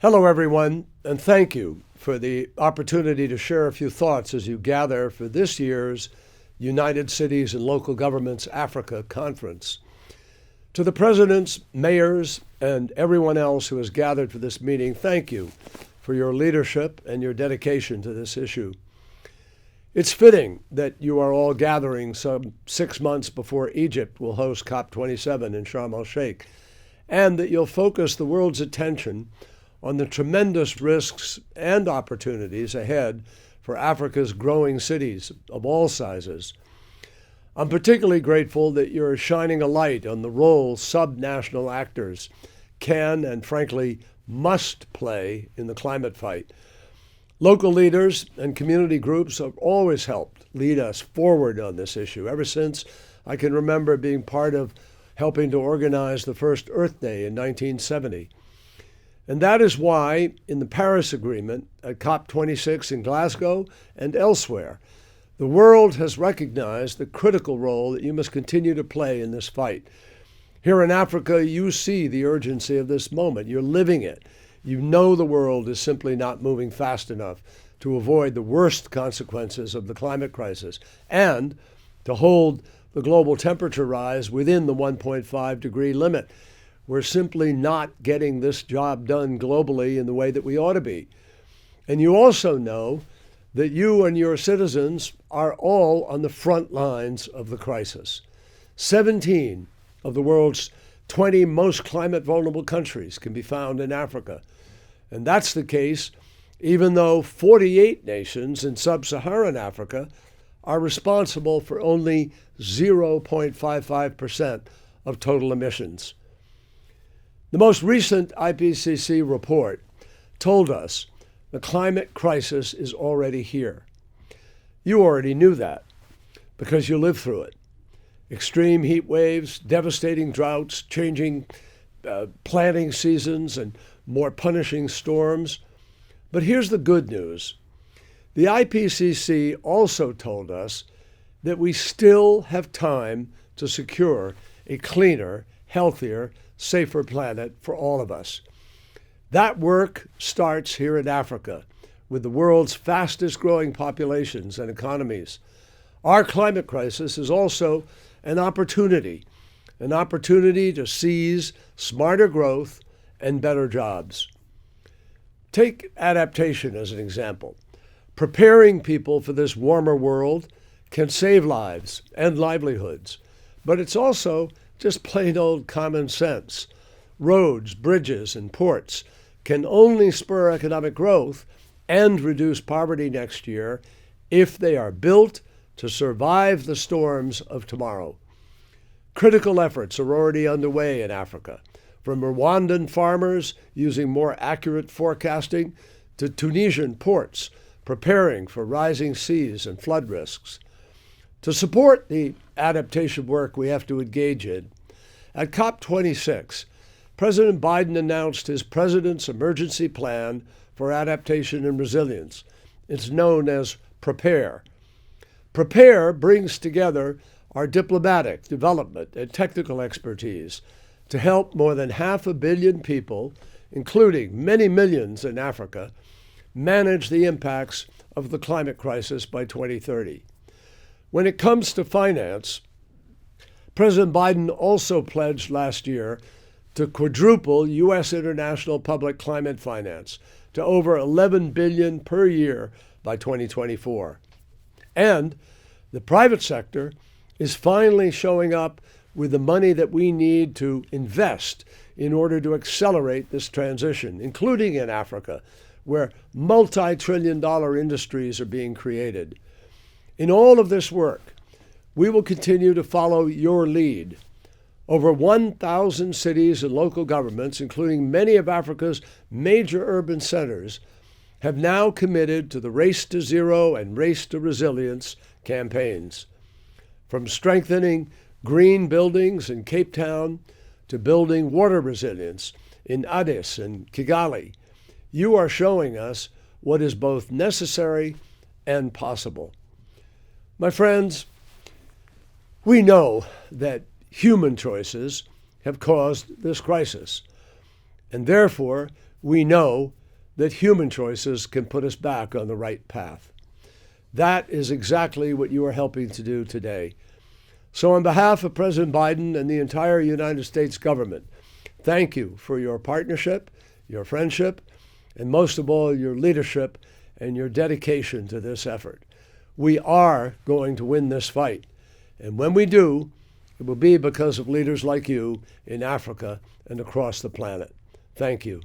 Hello, everyone, and thank you for the opportunity to share a few thoughts as you gather for this year's United Cities and Local Governments Africa Conference. To the presidents, mayors, and everyone else who has gathered for this meeting, thank you for your leadership and your dedication to this issue. It's fitting that you are all gathering some 6 months before Egypt will host COP27 in Sharm el-Sheikh, and that you'll focus the world's attention on the tremendous risks and opportunities ahead for Africa's growing cities of all sizes. I'm particularly grateful that you're shining a light on the role subnational actors can and frankly must play in the climate fight. Local leaders and community groups have always helped lead us forward on this issue, ever since I can remember being part of helping to organize the first Earth Day in 1970. And that is why, in the Paris Agreement at COP26 in Glasgow and elsewhere, the world has recognized the critical role that you must continue to play in this fight. Here in Africa, you see the urgency of this moment. You're living it. You know the world is simply not moving fast enough to avoid the worst consequences of the climate crisis and to hold the global temperature rise within the 1.5 degree limit. We're simply not getting this job done globally in the way that we ought to be. And you also know that you and your citizens are all on the front lines of the crisis. 17 of the world's 20 most climate vulnerable countries can be found in Africa. And that's the case even though 48 nations in sub-Saharan Africa are responsible for only 0.55% of total emissions. The most recent IPCC report told us the climate crisis is already here. You already knew that because you lived through it. Extreme heat waves, devastating droughts, changing planting seasons, and more punishing storms. But here's the good news. The IPCC also told us that we still have time to secure a cleaner, healthier, safer planet for all of us. That work starts here in Africa with the world's fastest growing populations and economies. Our climate crisis is also an opportunity to seize smarter growth and better jobs. Take adaptation as an example. Preparing people for this warmer world can save lives and livelihoods, but it's also just plain old common sense. Roads, bridges, and ports can only spur economic growth and reduce poverty next year if they are built to survive the storms of tomorrow. Critical efforts are already underway in Africa, from Rwandan farmers using more accurate forecasting to Tunisian ports preparing for rising seas and flood risks. To support the adaptation work we have to engage in, at COP26, President Biden announced his President's Emergency Plan for Adaptation and Resilience. It's known as PREPARE. PREPARE brings together our diplomatic, development, and technical expertise to help more than 500 million people, including many millions in Africa, manage the impacts of the climate crisis by 2030. When it comes to finance, President Biden also pledged last year to quadruple U.S. international public climate finance to over $11 billion per year by 2024. And the private sector is finally showing up with the money that we need to invest in order to accelerate this transition, including in Africa, where multi-trillion-dollar industries are being created. In all of this work, we will continue to follow your lead. Over 1,000 cities and local governments, including many of Africa's major urban centers, have now committed to the Race to Zero and Race to Resilience campaigns. From strengthening green buildings in Cape Town to building water resilience in Addis and Kigali, you are showing us what is both necessary and possible. My friends, we know that human choices have caused this crisis, and therefore we know that human choices can put us back on the right path. That is exactly what you are helping to do today. So on behalf of President Biden and the entire United States government, thank you for your partnership, your friendship, and most of all, your leadership and your dedication to this effort. We are going to win this fight. And when we do, it will be because of leaders like you in Africa and across the planet. Thank you.